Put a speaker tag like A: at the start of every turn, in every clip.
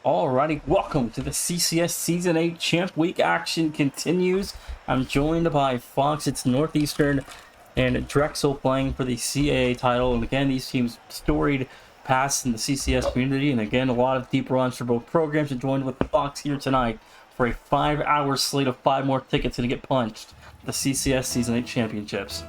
A: Alrighty, welcome to the CCS Season 8 Champ Week. Action continues. I'm joined by Fox, it's Northeastern, and Drexel playing for the CAA title. And again, these teams storied past in the CCS community. And again, a lot of deep runs for both programs. And joined with Fox here tonight for a 5-hour slate of 5 more tickets to get punched. The CCS Season 8 Championships.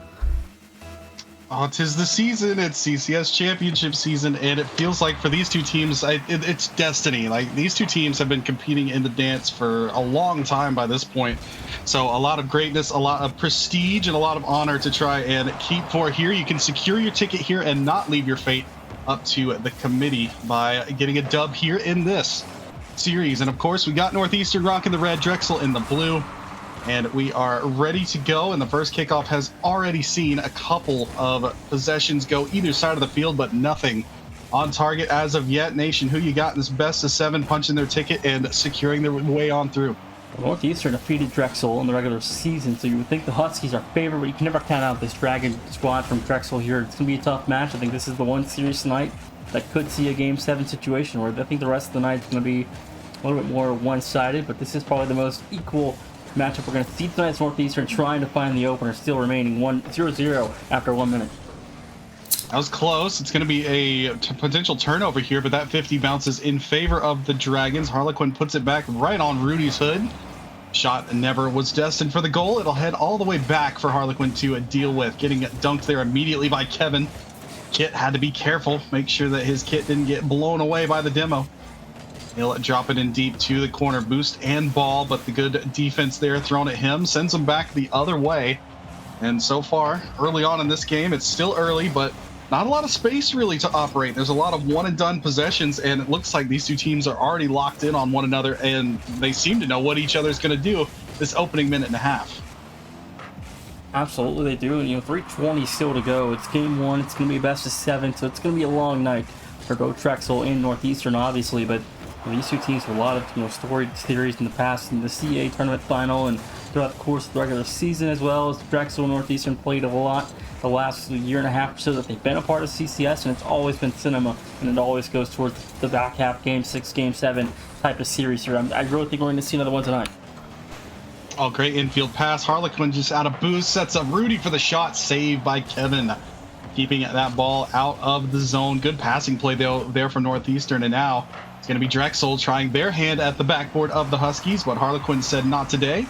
B: Oh, 'tis the season. It's CCS championship season, and it feels like for these two teams, it's destiny. Like, these two teams have been competing in the dance for a long time by this point. So a lot of greatness, a lot of prestige, and a lot of honor to try and keep for here. You can secure your ticket here and not leave your fate up to the committee by getting a dub here in this series. And of course, we got Northeastern rocking the red, Drexel in the blue. And we are ready to go, and the first kickoff has already seen a couple of possessions go either side of the field, but nothing on target as of yet. Nation, who you got in this best of 7 punching their ticket and securing their way on through?
A: Northeastern defeated Drexel in the regular season, so you would think the Huskies are favored, but you can never count out this Dragon squad from Drexel here. It's going to be a tough match. I think this is the one series tonight that could see a Game 7 situation, where I think the rest of the night is going to be a little bit more one-sided, but this is probably the most equal matchup we're going to see tonight's Northeastern trying to find the opener, still remaining 0-0 after 1 minute.
B: That was close. It's going to be a potential turnover here, but that 50 bounces in favor of the Dragons. Harlequin puts it back right on Rudy's hood. Shot never was destined for the goal. It'll head all the way back for Harlequin to deal with. Getting dunked there immediately by Kevin. Kit had to be careful, make sure that his kit didn't get blown away by the demo. He'll drop it in deep to the corner, boost and ball, but the good defense there thrown at him sends him back the other way. And so far, early on in this game, it's still early, but not a lot of space really to operate. There's a lot of one-and-done possessions, and it looks like these two teams are already locked in on one another, and they seem to know what each other's going to do this opening minute and a half.
A: Absolutely, they do. And 3:20 still to go. It's game 1. It's going to be best of 7, so it's going to be a long night for both Drexel and Northeastern, obviously, but these two teams have a lot of storied series in the past, in the CA tournament final and throughout the course of the regular season, as well as Drexel and Northeastern played a lot the last year and a half or so that they've been a part of CCS, and it's always been cinema, and it always goes towards the back half, game 6, game 7 type of series here. I really think we're going to see another one tonight.
B: Oh, great infield pass. Harlequin just out of boost, sets up Rudy for the shot, saved by Kevin, keeping that ball out of the zone. Good passing play there for Northeastern, and now it's going to be Drexel trying their hand at the backboard of the Huskies, but Harlequin said not today.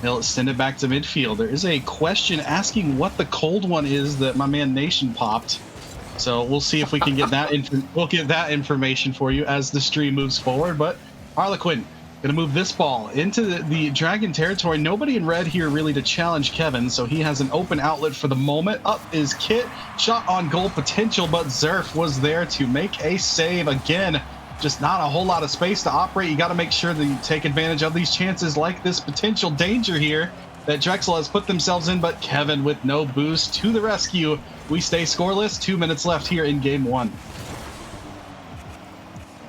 B: He'll send it back to midfield. There is a question asking what the cold one is that my man Nation popped. So we'll see if we can get that. We'll get that information for you as the stream moves forward. But Harlequin going to move this ball into the Dragon territory. Nobody in red here really to challenge Kevin, so he has an open outlet for the moment. Up is Kit. Shot on goal potential, but Zerf was there to make a save again. Just not a whole lot of space to operate. You got to make sure that you take advantage of these chances like this potential danger here that Drexel has put themselves in, but Kevin with no boost to the rescue. We stay scoreless. 2 minutes left here in game 1.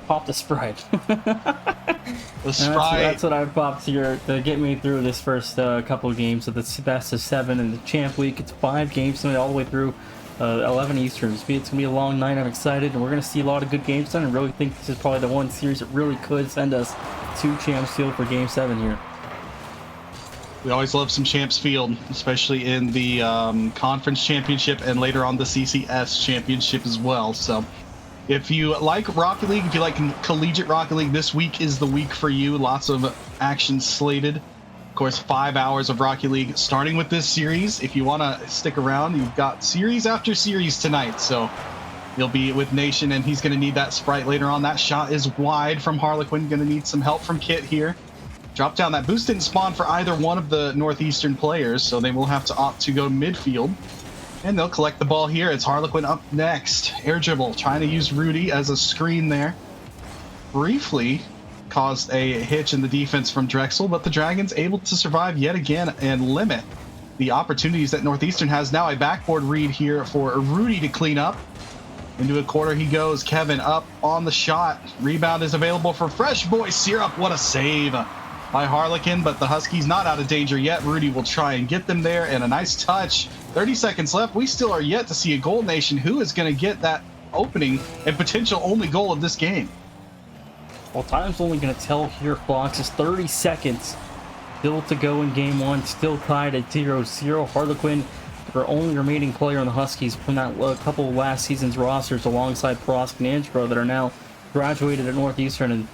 A: Pop the Sprite.
B: The Sprite.
A: That's what I popped here to get me through this first couple of games of the best of 7 in the Champ Week. It's 5 games tonight all the way through 11 Eastern. It's going to be a long night. I'm excited, and we're going to see a lot of good games done. I really think this is probably the one series that really could send us to Champs Field for Game 7 here.
B: We always love some Champs Field, especially in the Conference Championship and later on the CCS Championship as well. So if you like Rocket League, if you like Collegiate Rocket League, this week is the week for you. Lots of action slated. Of course, 5 hours of Rocket League starting with this series. If you want to stick around, you've got series after series tonight. So you'll be with Nation, and he's going to need that Sprite later on. That shot is wide from Harlequin. Going to need some help from Kit here. Drop down. That boost didn't spawn for either one of the Northeastern players, so they will have to opt to go midfield. And they'll collect the ball here. It's Harlequin up next. Air dribble, trying to use Rudy as a screen there. Briefly caused a hitch in the defense from Drexel, but the Dragons able to survive yet again and limit the opportunities that Northeastern has. Now a backboard read here for Rudy to clean up. Into a corner he goes. Kevin up on the shot. Rebound is available for Fresh Boy Syrup. What a save by Harlequin, but the Huskies not out of danger yet. Rudy will try and get them there, and a nice touch. 30 seconds left. We still are yet to see a goal. Nation, who is going to get that opening and potential only goal of this game?
A: Well, time's only going to tell here, Fox. It's 30 seconds still to go in game one. Still tied at 0-0. Harlequin, their only remaining player on the Huskies from that couple of last season's rosters, alongside Prosk and Angebro, that are now graduated at Northeastern. And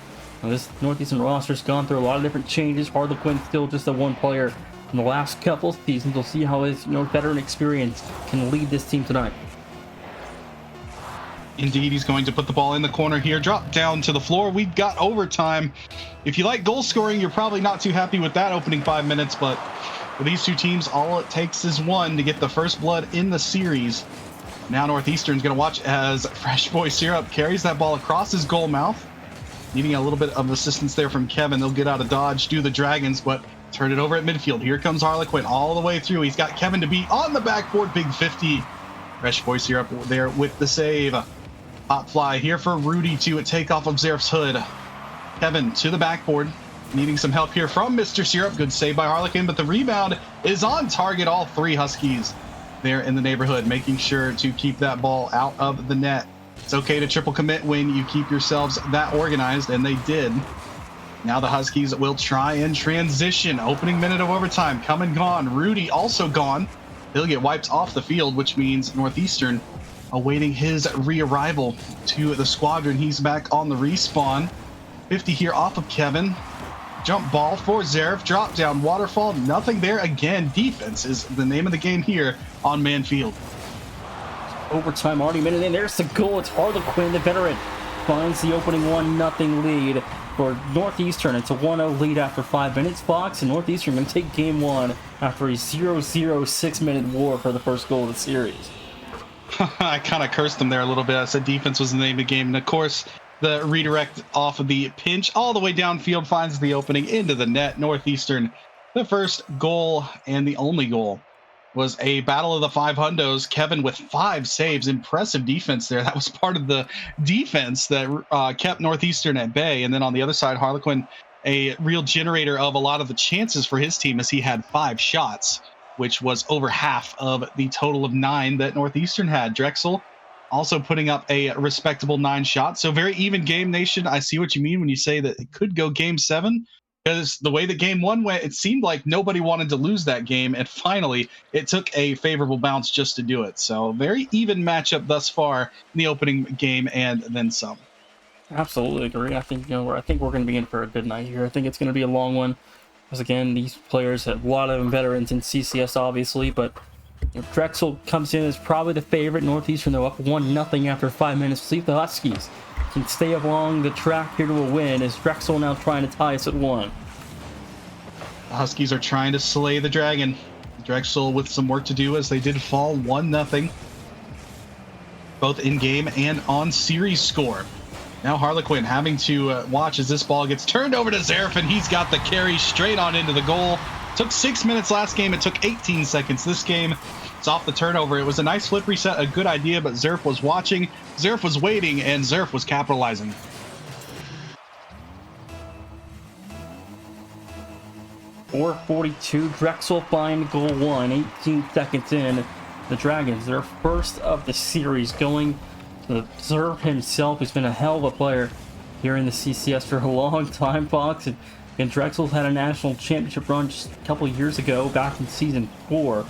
A: this Northeastern roster's gone through a lot of different changes. Harlequin still just a one player in the last couple of seasons. We'll see how his veteran experience can lead this team tonight.
B: Indeed, he's going to put the ball in the corner here, drop down to the floor. We've got overtime. If you like goal scoring, you're probably not too happy with that opening 5 minutes, but for these two teams, all it takes is one to get the first blood in the series. Now Northeastern's going to watch as Fresh Boy Syrup carries that ball across his goal mouth. Needing a little bit of assistance there from Kevin. They'll get out of dodge, do the Dragons, but turn it over at midfield. Here comes Harlequin all the way through. He's got Kevin to beat on the backboard. Big 50. Fresh Boy Syrup there with the save. Hot fly here for Rudy to take off of Zerf's hood. Kevin to the backboard. Needing some help here from Mr. Syrup. Good save by Harlequin, but the rebound is on target. All three Huskies there in the neighborhood, making sure to keep that ball out of the net. It's okay to triple commit when you keep yourselves that organized, and they did. Now the Huskies will try and transition. Opening minute of overtime, come and gone. Rudy also gone. He'll get wiped off the field, which means Northeastern awaiting his re-arrival to the squadron. He's back on the respawn. 50 here off of Kevin. Jump ball for Zerf. Drop down waterfall. Nothing there again. Defense is the name of the game here on Manfield.
A: Overtime already minute in. There's the goal. It's Harlequin, the veteran, finds the opening 1-0 lead for Northeastern. It's a 1-0 lead after 5 minutes, Fox, and Northeastern going to take game one after a 0-0 6-minute war for the first goal of the series.
B: I kind of cursed them there a little bit. I said defense was the name of the game. And of course, the redirect off of the pinch all the way downfield finds the opening into the net. Northeastern, the first goal and the only goal was a battle of the five hundos. Kevin with 5 saves. Impressive defense there. That was part of the defense that kept Northeastern at bay. And then on the other side, Harlequin, a real generator of a lot of the chances for his team, as he had 5 shots, which was over half of the total of 9 that Northeastern had. Drexel also putting up a respectable 9 shots. So very even game, Nation. I see what you mean when you say that it could go game 7, because the way that game 1 went, it seemed like nobody wanted to lose that game. And finally, it took a favorable bounce just to do it. So very even matchup thus far in the opening game and then some.
A: Absolutely agree. I think we're going to be in for a good night here. I think it's going to be a long one. Because again, these players have a lot of veterans in CCS, obviously, but Drexel comes in as probably the favorite. Northeastern, though, up 1-0 after 5 minutes. See if the Huskies can stay along the track here to a win, as Drexel now trying to tie us at 1.
B: The Huskies are trying to slay the dragon. Drexel with some work to do, as they did fall 1-0, both in game and on series score. Now Harlequin having to watch as this ball gets turned over to Zerf, and he's got the carry straight on into the goal. Took 6 minutes last game. It took 18 seconds this game. It's off the turnover. It was a nice flip reset, a good idea, but Zerf was watching, Zerf was waiting, and Zerf was capitalizing.
A: .442, Drexel find goal 1, 18 seconds in. The Dragons, their first of the series, going to Zerf himself, who's been a hell of a player here in the CCS for a long time, Fox. And Drexel's had a national championship run just a couple of years ago, back in season 4.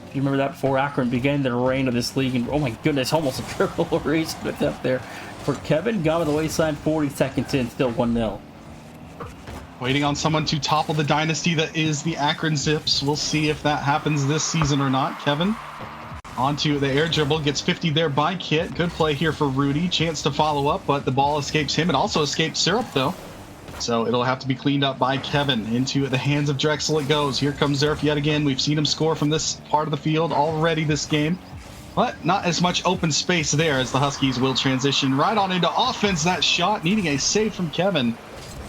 A: If you remember that, before Akron began their reign of this league. And oh my goodness, almost a triple race with up there for Kevin. Got to the wayside, 40 seconds in, still 1-0.
B: Waiting on someone to topple the dynasty that is the Akron Zips. We'll see if that happens this season or not. Kevin onto the air dribble, gets 50 there by Kit. Good play here for Rudy. Chance to follow up, but the ball escapes him. It also escapes Syrup, though. So it'll have to be cleaned up by Kevin. Into the hands of Drexel it goes. Here comes Zerf yet again. We've seen him score from this part of the field already this game, but not as much open space there, as the Huskies will transition right on into offense. That shot needing a save from Kevin.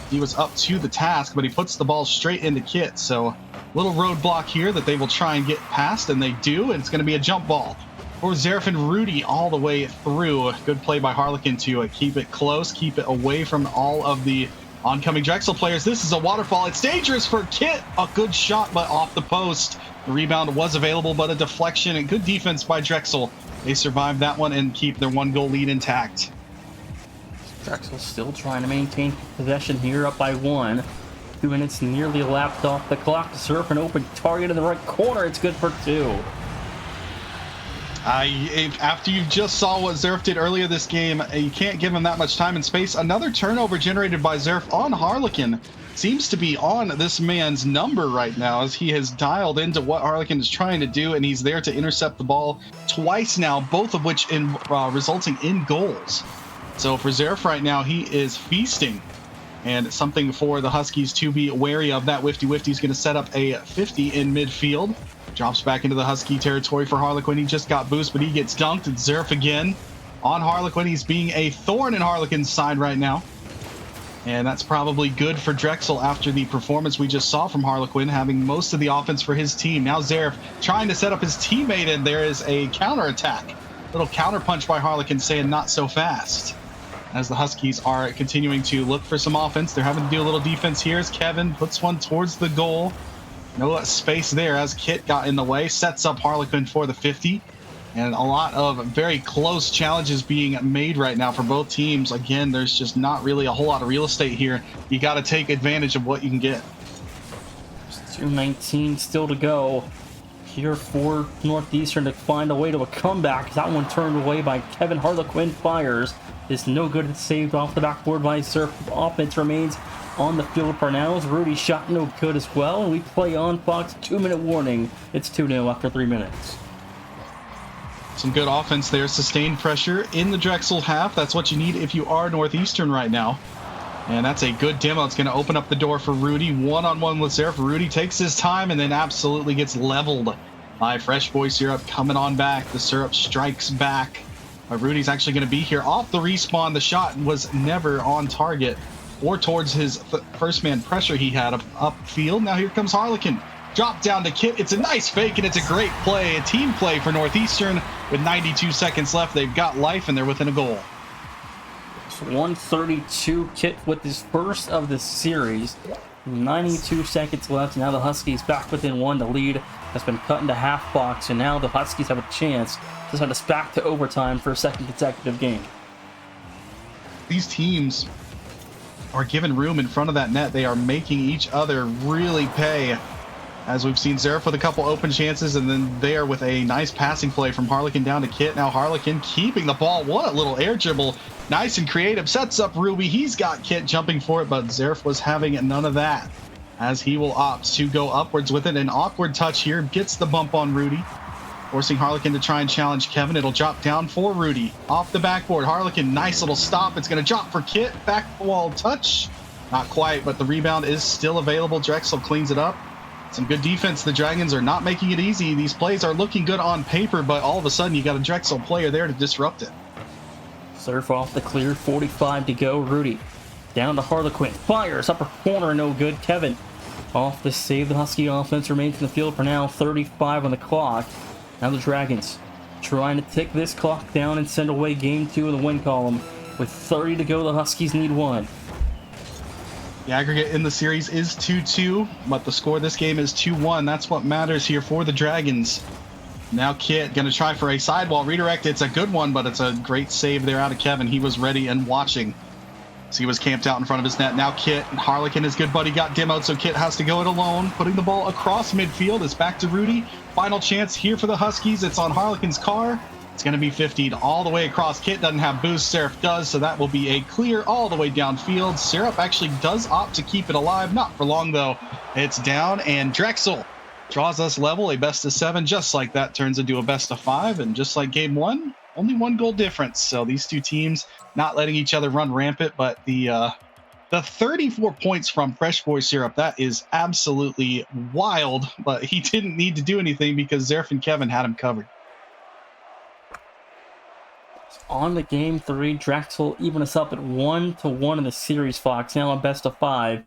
B: He was up to the task, but he puts the ball straight into Kit. So little roadblock here that they will try and get past, and they do, and it's going to be a jump ball for Zerf and Rudy all the way through. Good play by Harlequin to keep it close, keep it away from all of the oncoming Drexel players. This is a waterfall. It's dangerous for Kit. A good shot, but off the post. The rebound was available, but a deflection, and good defense by Drexel. They survive that one and keep their 1-goal lead intact.
A: Drexel still trying to maintain possession here, up by 1. 2 minutes nearly lapped off the clock. Surf an open target in the right corner. It's good for 2.
B: After you just saw what Zerf did earlier this game, you can't give him that much time and space. Another turnover generated by Zerf on Harlequin. Seems to be on this man's number right now, as he has dialed into what Harlequin is trying to do, and he's there to intercept the ball twice now, both of which resulting in goals. So for Zerf right now, he is feasting, and something for the Huskies to be wary of. That Wifty is going to set up a 50 in midfield. Drops back into the Husky territory for Harlequin. He just got boost, but he gets dunked. It's Zerf again on Harlequin. He's being a thorn in Harlequin's side right now. And that's probably good for Drexel after the performance we just saw from Harlequin, having most of the offense for his team. Now Zerf trying to set up his teammate, and there is a counterattack. Little counter punch by Harlequin, saying not so fast. As the Huskies are continuing to look for some offense, they're having to do a little defense here as Kevin puts one towards the goal. No space there as Kit got in the way, sets up Harlequin for the 50. And a lot of very close challenges being made right now for both teams. Again, there's just not really a whole lot of real estate here. You got to take advantage of what you can get.
A: 2:19 still to go here for Northeastern to find a way to a comeback. That one turned away by Kevin. Harlequin fires. It's no good. It's saved off the backboard by Surf. Offense remains on the field for now. Rudy shot no good as well. And we play on Fox. 2-minute warning. It's 2-0 after 3 minutes.
B: Some good offense there. Sustained pressure in the Drexel half. That's what you need if you are Northeastern right now. And that's a good demo. It's going to open up the door for Rudy. One-on-one with Zerf. Rudy takes his time and then absolutely gets leveled by Fresh Boy Syrup coming on back. The Syrup strikes back. Rudy's actually going to be here off the respawn. The shot was never on target or towards his first man pressure he had upfield. Now here comes Harlequin. Drop down to Kit. It's a nice fake, and it's a great play, a team play for Northeastern. With 92 seconds left, they've got life, and they're within a goal.
A: So 132, Kit with his first of the series. 92 seconds left. Now the Huskies back within 1. The lead has been cut into half box, and now the Huskies have a chance to send us back to overtime for a second consecutive game.
B: These teams are given room in front of that net. They are making each other really pay. As we've seen Zerf with a couple open chances, and then there with a nice passing play from Harlequin down to Kit. Now Harlequin keeping the ball. What a little air dribble. Nice and creative. Sets up Ruby. He's got Kit jumping for it, but Zerf was having none of that, as he will opt to go upwards with it. An awkward touch here. Gets the bump on Rudy, forcing Harlequin to try and challenge Kevin. It'll drop down for Rudy. Off the backboard. Harlequin, nice little stop. It's going to drop for Kit. Back wall touch. Not quite, but the rebound is still available. Drexel cleans it up. Some good defense. The Dragons are not making it easy. These plays are looking good on paper, but all of a sudden you got a Drexel player there to disrupt it.
A: Surf off the clear, 45 to go. Rudy down to Harlequin. Fires, upper corner, no good. Kevin off the save. The Husky offense remains in the field for now. 35 on the clock. Now the Dragons trying to tick this clock down and send away game 2 in the win column. With 30 to go, the Huskies need 1.
B: The aggregate in the series is 2-2, but the score of this game is 2-1. That's what matters here for the Dragons. Now Kit going to try for a sidewall redirect. It's a good one, but it's a great save there out of Kevin. He was ready and watching. So he was camped out in front of his net. Now Kit, Harlequin, his good buddy, got demoed, so Kit has to go it alone. Putting the ball across midfield. It's back to Rudy. Final chance here for the Huskies. It's on Harlequin's car. It's going to be 50'd all the way across. Kit doesn't have boost. Seraph does, so that will be a clear all the way downfield. Seraph actually does opt to keep it alive. Not for long, though. It's down, and Drexel draws us level. A best of 7, just like that, turns into a best of 5. And just like game 1, only 1 goal difference. So these two teams not letting each other run rampant. But the 34 points from Fresh Boy Syrup, that is absolutely wild. But he didn't need to do anything because Zerf and Kevin had him covered.
A: On the game 3, Drexel even us up at 1-1 in the series, Fox. Now a best of 5.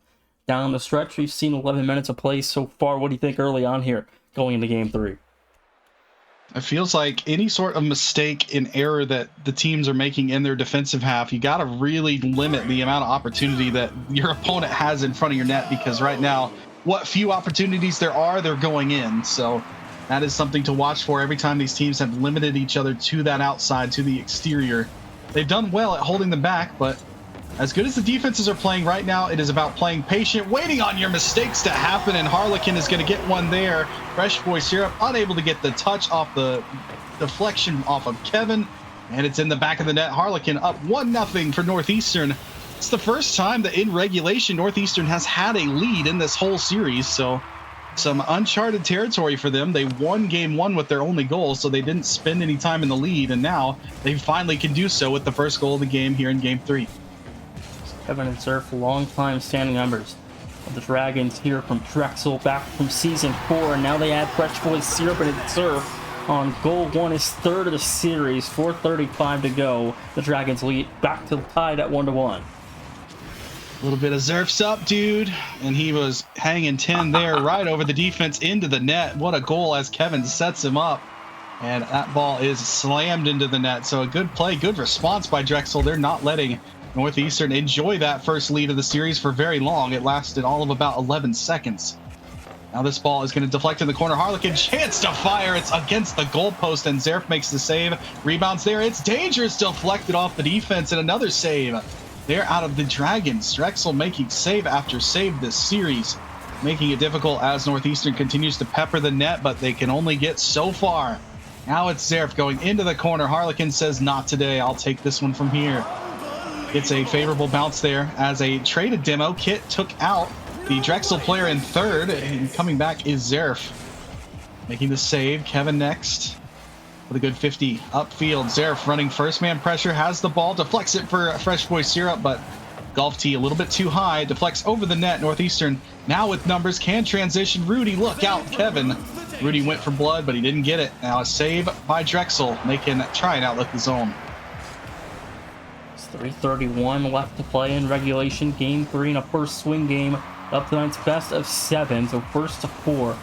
A: Down the stretch, we've seen 11 minutes of play so far. What do you think early on here going into game 3?
B: It feels like any sort of mistake and error that the teams are making in their defensive half, you got to really limit the amount of opportunity that your opponent has in front of your net, because right now, what few opportunities there are, they're going in. So that is something to watch for every time these teams have limited each other to that outside, to the exterior. They've done well at holding them back, but As good as the defenses are playing right now, it is about playing patient, waiting on your mistakes to happen, and Harlequin is going to get one there. Fresh Boy Syrup unable to get the touch off the deflection off of Kevin, and it's in the back of the net. Harlequin up 1-0 for Northeastern. It's the first time that in regulation Northeastern has had a lead in this whole series, so some uncharted territory for them. They won game 1 with their only goal, so they didn't spend any time in the lead, and now they finally can do so with the first goal of the game here in game 3.
A: Kevin and Surf, long-time standing members of the Dragons here from Drexel, back from Season 4, and now they add Fresh Boy Syrup and Surf on goal 1, his third of the series, 4:35 to go. The Dragons lead back to tied at 1-1.
B: A little bit of Zerf's up, dude, and he was hanging 10 there right over the defense into the net. What a goal as Kevin sets him up, and that ball is slammed into the net. So a good play, good response by Drexel. They're not letting Northeastern enjoy that first lead of the series for very long. It lasted all of about 11 seconds. Now this ball is going to deflect in the corner. Harlequin, chance to fire. It's against the goalpost, and Zerf makes the save. Rebounds there. It's dangerous. Deflected off the defense, and another save. They're out of the Dragons. Drexel making save after save this series, making it difficult as Northeastern continues to pepper the net, but they can only get so far. Now it's Zerf going into the corner. Harlequin says, not today. I'll take this one from here. It's a favorable bounce there as a traded demo. Kit took out the Drexel player in third, and coming back is Zerf. Making the save. Kevin next with a good 50 upfield. Zerf running first man pressure, has the ball, deflects it for Fresh Boy Syrup, but golf tee a little bit too high, deflects over the net. Northeastern now with numbers, can transition. Rudy, look out, Kevin. Rudy went for blood, but he didn't get it. Now a save by Drexel. They can try and outlook the zone.
A: 3:31 left to play in regulation. Game 3 in a first swing game up tonight's best of 7. So first to 4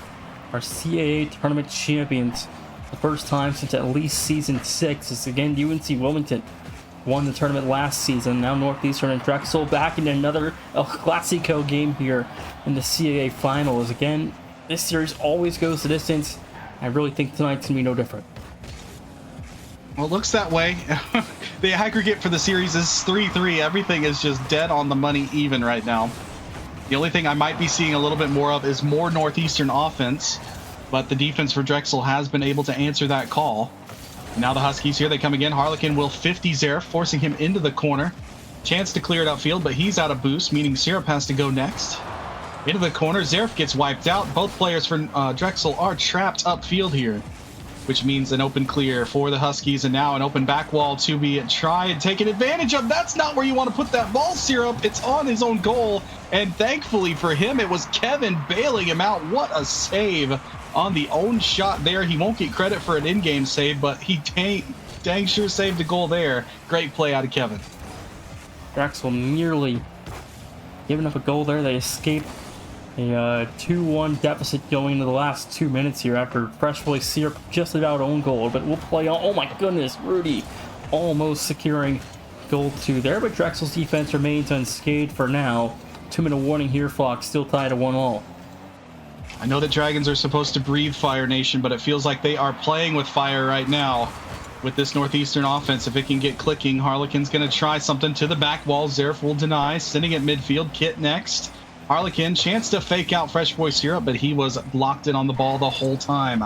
A: are CAA tournament champions. The first time since at least season 6. It's again UNC Wilmington won the tournament last season. Now Northeastern and Drexel back in another El Clasico game here in the CAA finals. Again, this series always goes the distance. I really think tonight's gonna be no different.
B: Well, it looks that way. The aggregate for the series is 3-3. Everything is just dead on the money even right now. The only thing I might be seeing a little bit more of is more Northeastern offense, but the defense for Drexel has been able to answer that call. Now the Huskies here, they come again. Harlequin will 50 Zerf, forcing him into the corner. Chance to clear it upfield, but he's out of boost, meaning Syrup has to go next. Into the corner, Zerf gets wiped out. Both players for Drexel are trapped upfield here, which means an open clear for the Huskies, and now an open back wall to be tried and taken advantage of. That's not where you want to put that ball, Syrup. It's on his own goal, and thankfully for him, it was Kevin bailing him out. What a save on the own shot there. He won't get credit for an in-game save, but he dang sure saved a goal there. Great play out of Kevin.
A: Drexel nearly giving up a goal there. They escaped a 2-1 deficit going into the last 2 minutes here after Fresh Boy Syrup just about own goal, but we'll play on. Oh my goodness, Rudy almost securing goal 2 there, but Drexel's defense remains unscathed for now. 2-minute warning here, Fox, still tied at 1-1.
B: I know that Dragons are supposed to breathe Fire Nation, but it feels like they are playing with fire right now with this Northeastern offense. If it can get clicking, Harlequin's going to try something to the back wall. Zerf will deny, sending it midfield. Kit next. Harlequin, chance to fake out Fresh Boy Syrup, but he was locked in on the ball the whole time.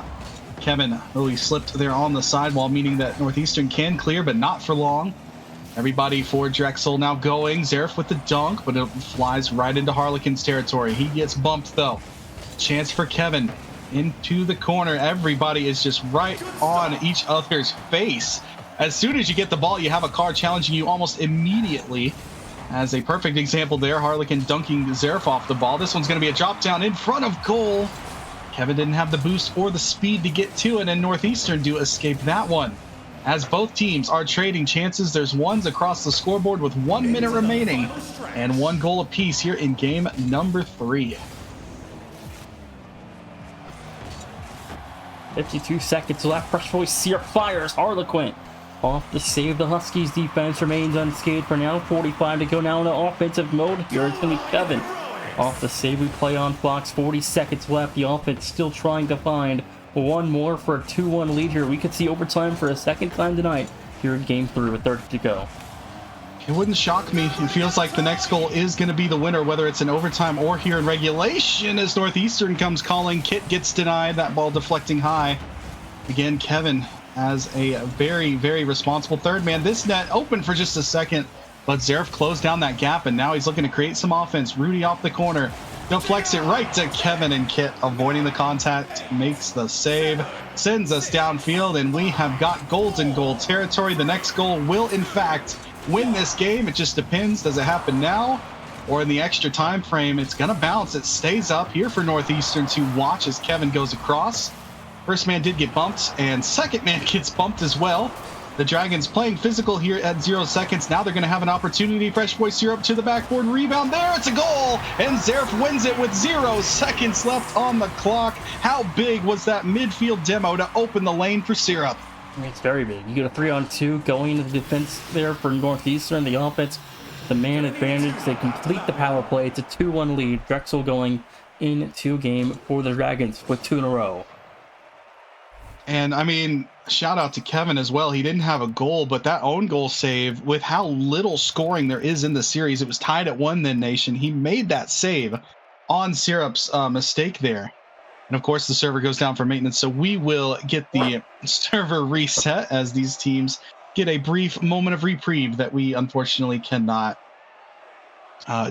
B: Kevin, he slipped there on the sidewall, meaning that Northeastern can clear, but not for long. Everybody for Drexel now going. Zerf with the dunk, but it flies right into Harlequin's territory. He gets bumped, though. Chance for Kevin into the corner. Everybody is just right on each other's face. As soon as you get the ball, you have a car challenging you almost immediately. As a perfect example there, Harlequin dunking Zerf off the ball. This one's going to be a drop down in front of goal. Kevin didn't have the boost or the speed to get to it, and Northeastern do escape that one. As both teams are trading chances, there's ones across the scoreboard with 1 minute remaining and 1 goal apiece here in game number 3.
A: 52 seconds left. Fresh Boy Syrup fires. Harlequin off the save. The Huskies defense remains unscathed for now. 45 to go now in the offensive mode. Here it's going to be Kevin off the save. We play on Fox. 40 seconds left. The offense still trying to find one more for a 2-1 lead here. We could see overtime for a second time tonight here in game 3 with 30 to go.
B: It wouldn't shock me. It feels like the next goal is going to be the winner, whether it's in overtime or here in regulation, as Northeastern comes calling. Kit gets denied, that ball deflecting high. Again, Kevin has a very, very responsible third man. This net open for just a second, but Zaref closed down that gap, and now he's looking to create some offense. Rudy off the corner, deflects it right to Kevin, and Kit avoiding the contact, makes the save, sends us downfield, and we have got golden goal territory. The next goal will, in fact, win this game. It just depends. Does it happen now or in the extra time frame? It's going to bounce. It stays up here for Northeastern to watch as Kevin goes across. First man did get bumped, and second man gets bumped as well. The Dragons playing physical here at 0 seconds. Now they're going to have an opportunity. Fresh Boy Syrup to the backboard. Rebound there. It's a goal. And Zaref wins it with 0 seconds left on the clock. How big was that midfield demo to open the lane for Syrup?
A: It's very big. You get a 3-on-2 going into the defense there for Northeastern. The offense, the man advantage. They complete the power play. It's a 2-1 lead. Drexel going into game for the Dragons with 2 in a row.
B: And I mean, shout out to Kevin as well. He didn't have a goal, but that own goal save, with how little scoring there is in the series, it was tied at 1 then, Nation. He made that save on Syrup's mistake there. And of course, the server goes down for maintenance. So we will get the server reset as these teams get a brief moment of reprieve that we unfortunately cannot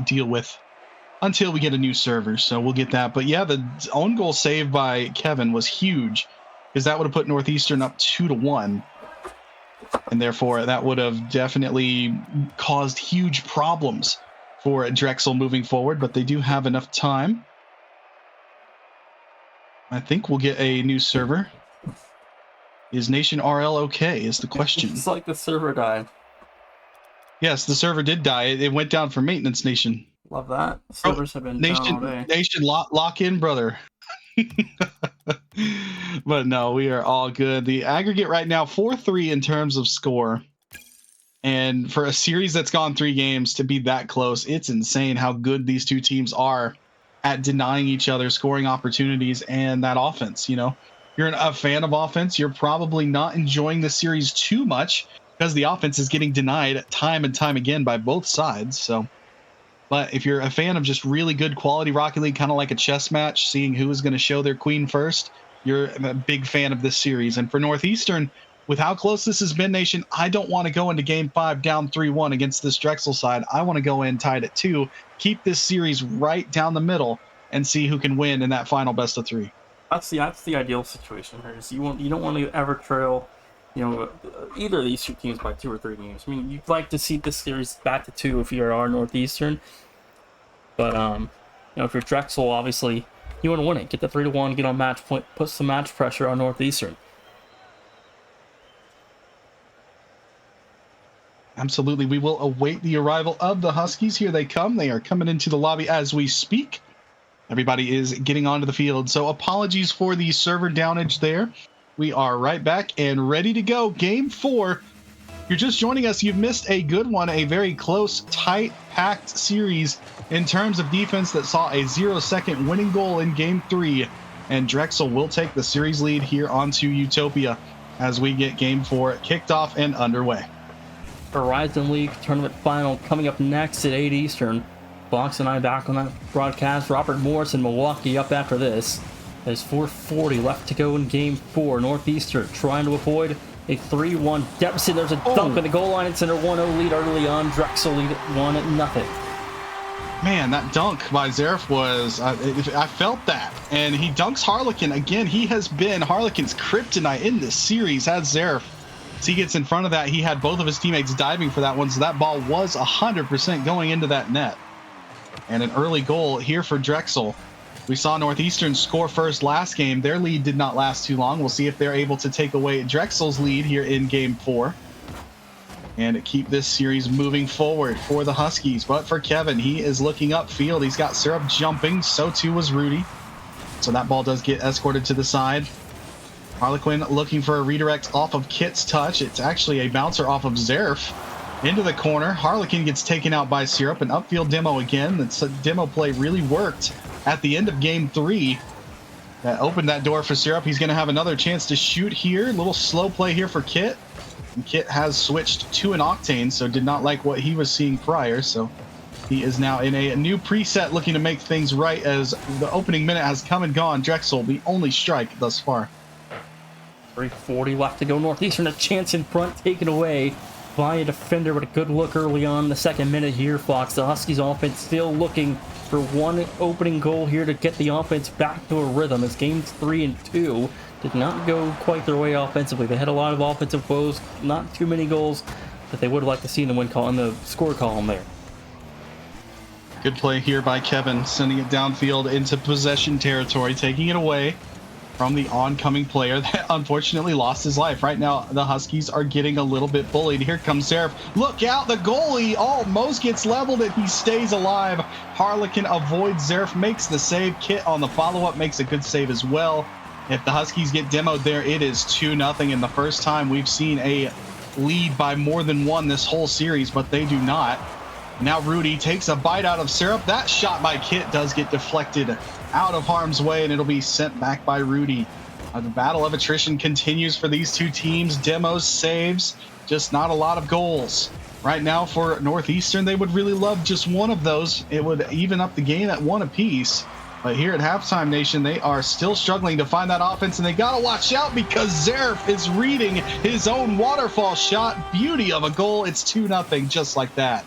B: deal with until we get a new server. So we'll get that. But yeah, the own goal save by Kevin was huge, because that would have put Northeastern up 2-1. And therefore, that would have definitely caused huge problems for Drexel moving forward. But they do have enough time. I think we'll get a new server. Is Nation RL okay is the question.
A: It's like the server died.
B: Yes, the server did die. It went down for maintenance, Nation.
A: Love that. Servers have been down all day.
B: Nation, lock in, brother. But no, we are all good. The aggregate right now, 4-3 in terms of score. And for a series that's gone 3 games to be that close, it's insane how good these two teams are at denying each other scoring opportunities and that offense. You know, you're a fan of offense, you're probably not enjoying the series too much because the offense is getting denied time and time again by both sides. So, but if you're a fan of just really good quality Rocket League, kind of like a chess match, seeing who is going to show their queen first, you're a big fan of this series. And for Northeastern, with how close this has been, Nation, I don't want to go into Game 5 down 3-1 against this Drexel side. I want to go in tied at 2, keep this series right down the middle, and see who can win in that final best of 3.
A: That's the ideal situation here. Is you don't want to ever trail, either of these two teams by 2 or 3 games. I mean, you'd like to see this series back to 2 if you are Northeastern, but if you're Drexel, obviously you want to win it. Get the 3-1, get on match point, put some match pressure on Northeastern.
B: Absolutely. We will await the arrival of the Huskies. Here they come. They are coming into the lobby as we speak. Everybody is getting onto the field. So apologies for the server downage there. We are right back and ready to go. Game 4. If you're just joining us, you've missed a good one. A very close, tight, packed series in terms of defense that saw a 0-second winning goal in Game 3. And Drexel will take the series lead here onto Utopia as we get Game 4 kicked off and underway.
A: Horizon League Tournament Final coming up next at 8 Eastern. Fox and I back on that broadcast. Robert Morris in Milwaukee up after this. There's 4:40 left to go in Game 4. Northeastern trying to avoid a 3-1 deficit. There's a dunk at the goal line. It's in a 1-0 lead early on. Drexel lead at 1-0.
B: Man, that dunk by Zaref was, I felt that. And he dunks Harlequin. Again, he has been Harlequin's kryptonite in this series, has Zaref. As he gets in front of that, he had both of his teammates diving for that one, so that ball was 100% going into that net. And an early goal here for Drexel. We saw Northeastern score first last game. Their lead did not last too long. We'll see if they're able to take away Drexel's lead here in Game 4 and keep this series moving forward for the Huskies. But for Kevin, he is looking upfield. He's got Syrup jumping. So too was Rudy. So that ball does get escorted to the side. Harlequin looking for a redirect off of Kit's touch. It's actually a bouncer off of Zaref into the corner. Harlequin gets taken out by Syrup. An upfield demo again. That demo play really worked at the end of Game 3. That opened that door for Syrup. He's going to have another chance to shoot here. A little slow play here for Kit. And Kit has switched to an Octane, so did not like what he was seeing prior. So he is now in a new preset looking to make things right as the opening minute has come and gone. Drexel, the only strike thus far.
A: 3:40 left to go. Northeastern a chance in front, taken away by a defender, but a good look early on in the second minute here, Fox. The Huskies offense still looking for one opening goal here to get the offense back to a rhythm, as games 3 and 2 did not go quite their way offensively. They had a lot of offensive woes, not too many goals that they would have liked to see in the win column, in the score column there.
B: Good play here by Kevin, sending it downfield into possession territory, taking it away from the oncoming player that unfortunately lost his life. Right now, the Huskies are getting a little bit bullied. Here comes Seraph. Look out, the goalie almost gets leveled and he stays alive. Harlequin avoids Seraph, makes the save. Kit on the follow-up makes a good save as well. If the Huskies get demoed there, it is 2-0, and the first time we've seen a lead by more than one this whole series, but they do not. Now Rudy takes a bite out of Syrup. That shot by Kit does get deflected out of harm's way, and it'll be sent back by Rudy. The battle of attrition continues for these two teams. Demos, saves, just not a lot of goals. Right now for Northeastern, they would really love just one of those. It would even up the game at one apiece. But here at Halftime Nation, they are still struggling to find that offense, and they got to watch out because Zaref is reading his own waterfall shot. Beauty of a goal. It's 2-0 just like that.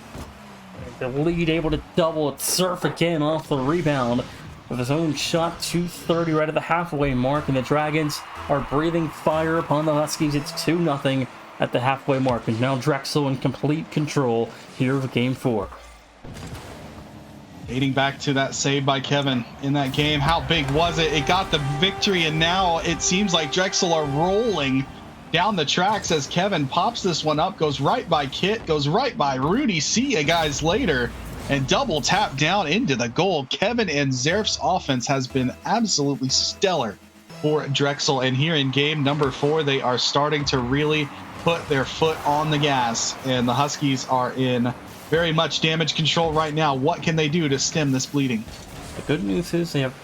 A: The lead able to double it. Surf again off the rebound with his own shot. 2:30 right at the halfway mark, and the Dragons are breathing fire upon the Huskies. It's 2-0 at the halfway mark, and now Drexel in complete control here of game 4.
B: Dating back to that save by Kevin in that game, how big was it? It got the victory, and now it seems like Drexel are rolling down the tracks as Kevin pops this one up, goes right by Kit, goes right by Rudy. See you guys later, and double tap down into the goal. Kevin and Zerf's offense has been absolutely stellar for Drexel, and here in game number 4, they are starting to really put their foot on the gas, and the Huskies are in very much damage control right now. What can they do to stem this bleeding?
A: The good news is they have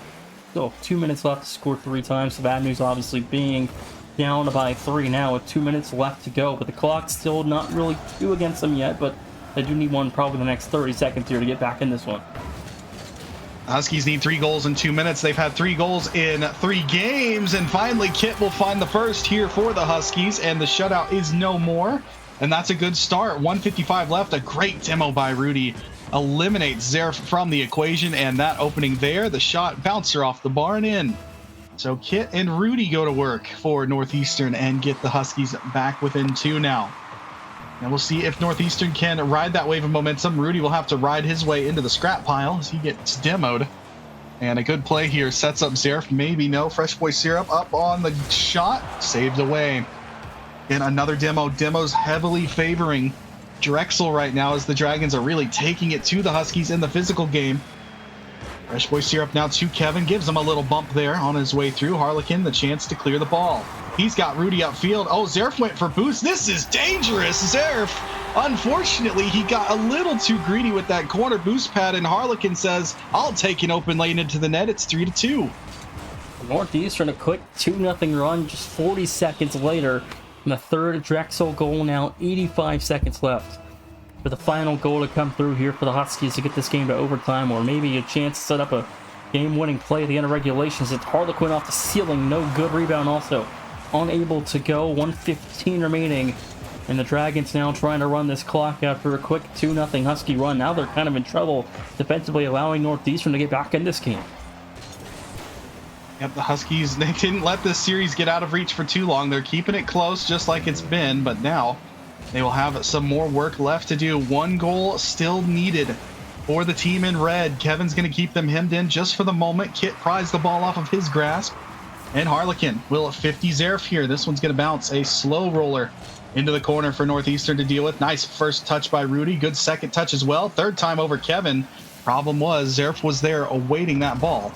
A: 2 minutes left to score 3 times. The bad news obviously being down by 3 now with 2 minutes left to go, but the clock's still not really 2 against them yet, but they do need one probably the next 30 seconds here to get back in this one.
B: Huskies need 3 goals in 2 minutes. They've had 3 goals in 3 games, and finally Kit will find the first here for the Huskies, and the shutout is no more. And that's a good start. 1:55 left. A great demo by Rudy eliminates Zerf from the equation, and that opening there, the shot bouncer off the bar and in. So Kit and Rudy go to work for Northeastern and get the Huskies back within 2 now. And we'll see if Northeastern can ride that wave of momentum. Rudy will have to ride his way into the scrap pile as he gets demoed. And a good play here sets up Zerf. Maybe no. Fresh Boy Syrup up on the shot. Saved away. And another demo. Demo's heavily favoring Drexel right now as the Dragons are really taking it to the Huskies in the physical game. Fresh Boy Syrup now to Kevin. Gives him a little bump there on his way through. Harlequin the chance to clear the ball. He's got Rudy upfield. Oh, Zerf went for boost. This is dangerous. Zerf, unfortunately, he got a little too greedy with that corner boost pad, and Harlequin says, I'll take an open lane into the net. It's 3-2.
A: Northeastern a quick 2-0 run just 40 seconds later. And the third Drexel goal now, 85 seconds left for the final goal to come through here for the Huskies to get this game to overtime, or maybe a chance to set up a game-winning play at the end of regulations. It's Harlequin off the ceiling, no good rebound also. Unable to go, 1:15 remaining, and the Dragons now trying to run this clock after a quick 2-0 Husky run. Now they're kind of in trouble defensively, allowing Northeastern to get back in this game.
B: Yep, the Huskies, they didn't let this series get out of reach for too long. They're keeping it close just like it's been, but now they will have some more work left to do. 1 goal still needed for the team in red. Kevin's going to keep them hemmed in just for the moment. Kit pries the ball off of his grasp, and Harlequin will 50 Zerf here. This one's going to bounce a slow roller into the corner for Northeastern to deal with. Nice first touch by Rudy. Good second touch as well. Third time over Kevin. Problem was Zerf was there awaiting that ball.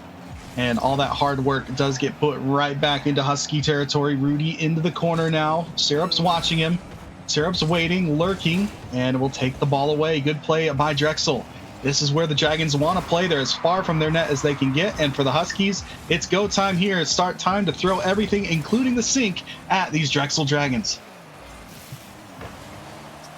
B: And all that hard work does get put right back into Husky territory. Rudy into the corner now. Syrup's watching him. Syrup's waiting, lurking, and will take the ball away. Good play by Drexel. This is where the Dragons want to play. They're as far from their net as they can get. And for the Huskies, it's go time here. It's start time to throw everything, including the sink, at these Drexel Dragons.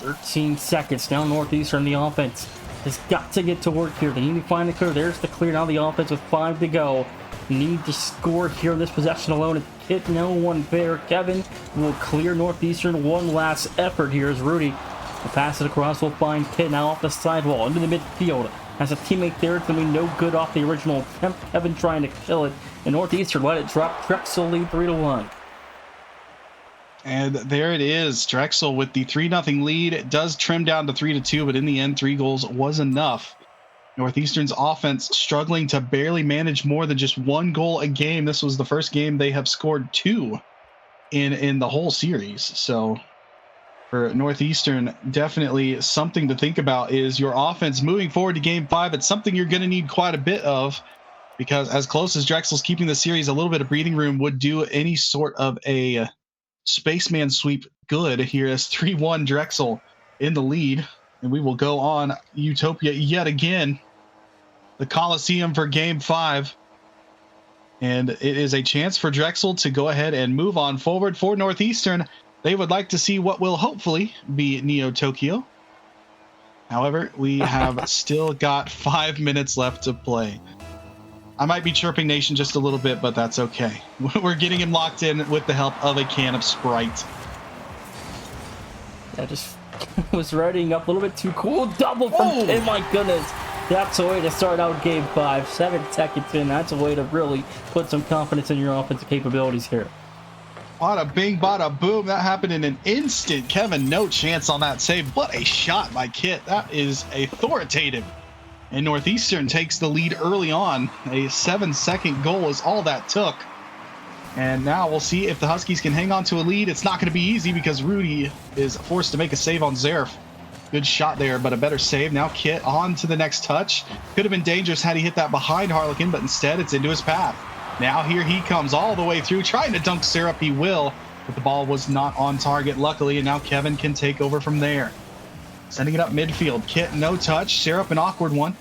A: 13 seconds. Now Northeastern, the offense has got to get to work here. They need to find the clear. There's the clear. Now the offense with 5 to go. Need to score here in this possession alone. It's hit no one there. Kevin will clear Northeastern. One last effort here as Rudy will pass it across. We'll find Kit now off the sidewall into the midfield. Has a teammate there. It's going to be no good off the original attempt. Kevin trying to kill it. And Northeastern let it drop. Drexel lead 3-1.
B: And there it is. Drexel with the 3-0 lead. It does trim down to 3-2, but in the end, 3 goals was enough. Northeastern's offense struggling to barely manage more than just 1 goal a game. This was the first game they have scored 2 in the whole series. So for Northeastern, definitely something to think about is your offense moving forward to game 5. It's something you're going to need quite a bit of, because as close as Drexel's keeping the series, a little bit of breathing room would do any sort of a spaceman sweep good here as 3-1 Drexel in the lead. And we will go on Utopia yet again, the Coliseum for game 5. And it is a chance for Drexel to go ahead and move on forward. For Northeastern, they would like to see what will hopefully be Neo Tokyo. However, we have still got 5 minutes left to play. I might be chirping Nation just a little bit, but that's okay. We're getting him locked in with the help of a can of Sprite.
A: Yeah, just was riding up a little bit too cool. Double from oh my goodness. That's a way to start out game 5. 7 seconds in. That's a way to really put some confidence in your offensive capabilities here.
B: Bada bing, bada boom. That happened in an instant. Kevin, no chance on that save. What a shot by Kit. That is authoritative. And Northeastern takes the lead early on. A 7-second goal is all that took. And now we'll see if the Huskies can hang on to a lead. It's not going to be easy because Rudy is forced to make a save on Zerf. Good shot there, but a better save. Now Kit on to the next touch. Could have been dangerous had he hit that behind Harlequin, but instead it's into his path. Now here he comes all the way through, trying to dunk Syrup. He will, but the ball was not on target, luckily, and now Kevin can take over from there. Sending it up midfield. Kit, no touch. Syrup, an awkward one.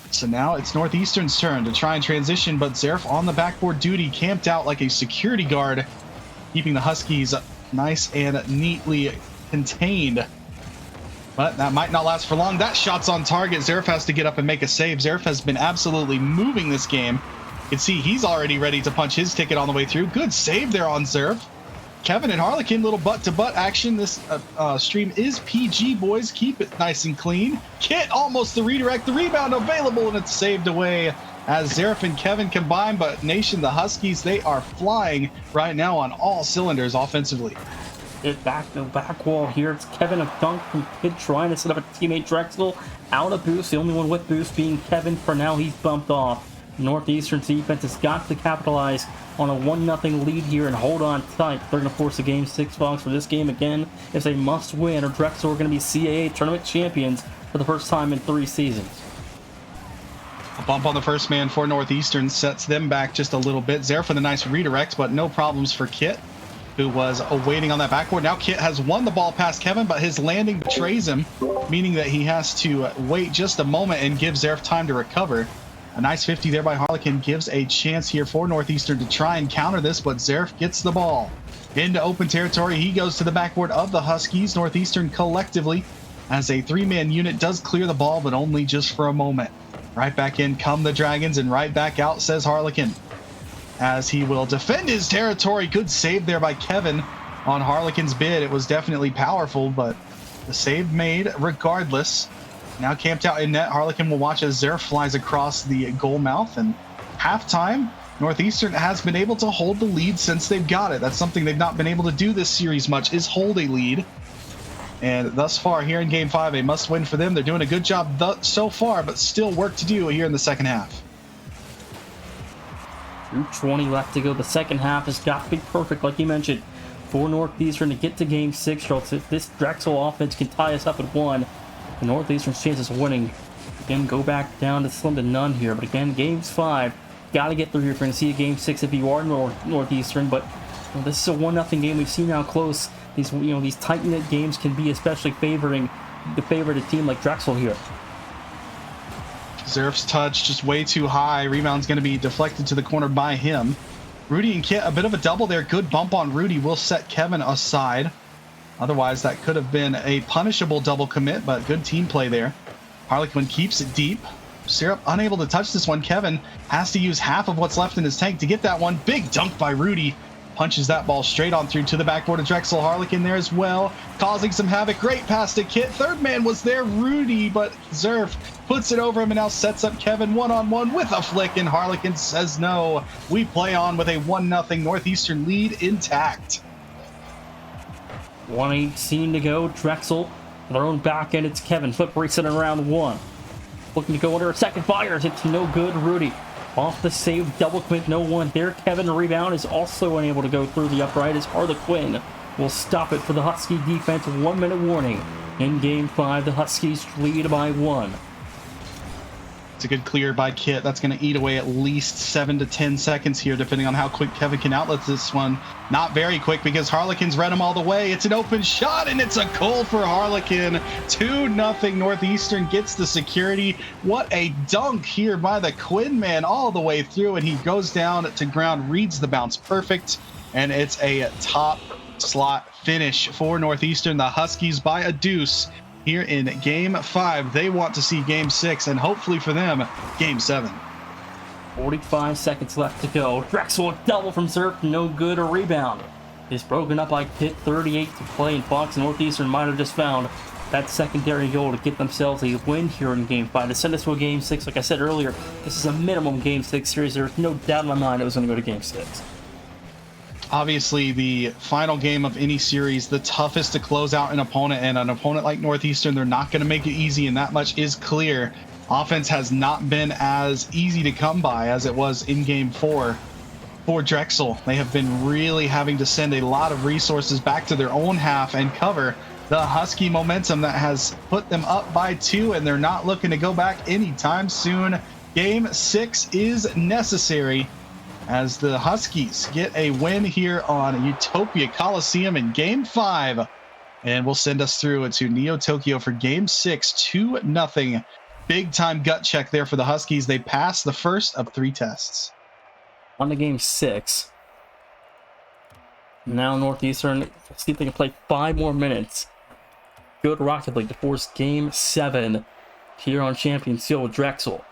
B: So now it's Northeastern's turn to try and transition, but Zerf on the backboard duty, camped out like a security guard, keeping the Huskies nice and neatly contained. But that might not last for long. That shot's on target. Zerf has to get up and make a save. Zerf has been absolutely moving this game. You can see he's already ready to punch his ticket on the way through. Good save there on Zerf. Kevin and Harlequin, little butt-to-butt action. This stream is PG, boys. Keep it nice and clean. Kit almost the redirect. The rebound available, and it's saved away as Zerf and Kevin combine. But Nation, the Huskies, they are flying right now on all cylinders offensively.
A: It back to the back wall here. It's Kevin, a dunk from Kid trying to set up a teammate. Drexel out of boost. The only one with boost being Kevin. For now, he's bumped off. Northeastern's defense has got to capitalize on a 1-0 lead here and hold on tight. They're going to force a Game 6 box for this game again. It's a must win, or Drexel are going to be CAA tournament champions for the first time in 3 seasons.
B: A bump on the first man for Northeastern sets them back just a little bit. Zerf with a nice redirect, but no problems for Kit, who was waiting on that backboard. Now Kit has won the ball past Kevin, but his landing betrays him, meaning that he has to wait just a moment and give Zerf time to recover. A nice 50 there by Harlequin gives a chance here for Northeastern to try and counter this, but Zerf gets the ball into open territory. He goes to the backboard of the Huskies. Northeastern collectively, as a 3-man unit, does clear the ball, but only just for a moment. Right back in come the Dragons, and right back out, says Harlequin, as he will defend his territory. Good save there by Kevin on Harlequin's bid. It was definitely powerful, but the save made regardless. Now camped out in net, Harlequin will watch as Zerf flies across the goal mouth. And halftime, Northeastern has been able to hold the lead since they've got it. That's something they've not been able to do this series much, is hold a lead. And thus far here in Game 5, a must-win for them. They're doing a good job so far, but still work to do here in the second half.
A: 2:20 left to go. The second half has got to be perfect, like you mentioned, for Northeastern to get to Game 6. Or if this Drexel offense can tie us up at 1, the Northeastern's chances of winning again go back down to slim to none here. But again, Games 5, got to get through here. We're going to see a Game 6 if you are Northeastern. But this is a 1-0 game. We've seen how close these tight-knit games can be, especially favoring the favorite team like Drexel here.
B: Zerf's touch just way too high. Rebound's going to be deflected to the corner by him. Rudy and Kit, a bit of a double there. Good bump on Rudy will set Kevin aside. Otherwise, that could have been a punishable double commit, but good team play there. Harlequin keeps it deep. Syrup unable to touch this one. Kevin has to use half of what's left in his tank to get that one. Big dunk by Rudy. Punches that ball straight on through to the backboard of Drexel. Harlequin there as well, causing some havoc. Great pass to Kit. Third man was there, Rudy, but Zerf puts it over him and now sets up Kevin one-on-one with a flick, and Harlequin says no. We play on with a 1-0 Northeastern lead intact.
A: 1:18 to go. Drexel, their own back end. It's Kevin. Flip reset in round 1. Looking to go under a second fire. It's no good. Rudy off the save. Double commit. No one there. Kevin rebound is also unable to go through the upright as Harlequin will stop it for the Husky defense. 1 minute warning. In game 5, the Huskies lead by 1.
B: It's a good clear by Kit. That's going to eat away at least 7 to 10 seconds here, depending on how quick Kevin can outlet this one. Not very quick because Harlequin's read him all the way. It's an open shot, and it's a goal for Harlequin. 2-0 Northeastern gets the security. What a dunk here by the Quinn man all the way through, and he goes down to ground, reads the bounce perfect, and it's a top slot finish for Northeastern. The Huskies by a deuce here in game 5. They want to see game 6, and hopefully for them, game 7.
A: 45 seconds left to go. Drexel double from Zerf, no good. A rebound is broken up by Pitt. 38 to play, and Fox Northeastern might have just found that secondary goal to get themselves a win here in game 5 to send us to a game 6. Like I said earlier, this is a minimum game 6 series. There's no doubt in my mind it was going to go to game 6.
B: Obviously, the final game of any series, the toughest to close out an opponent, and an opponent like Northeastern, they're not going to make it easy, and that much is clear. Offense has not been as easy to come by as it was in game 4 for Drexel. They have been really having to send a lot of resources back to their own half and cover the Husky momentum that has put them up by 2, and they're not looking to go back anytime soon. Game 6 is necessary as the Huskies get a win here on Utopia Coliseum in game 5, and will send us through to Neo Tokyo for game 6. 2-0. Big time gut check there for the Huskies. They pass the first of 3 tests.
A: On to game 6. Now Northeastern, see if they can play 5 more minutes. Good Rocket League to force game 7 here on Champions Hill with Drexel.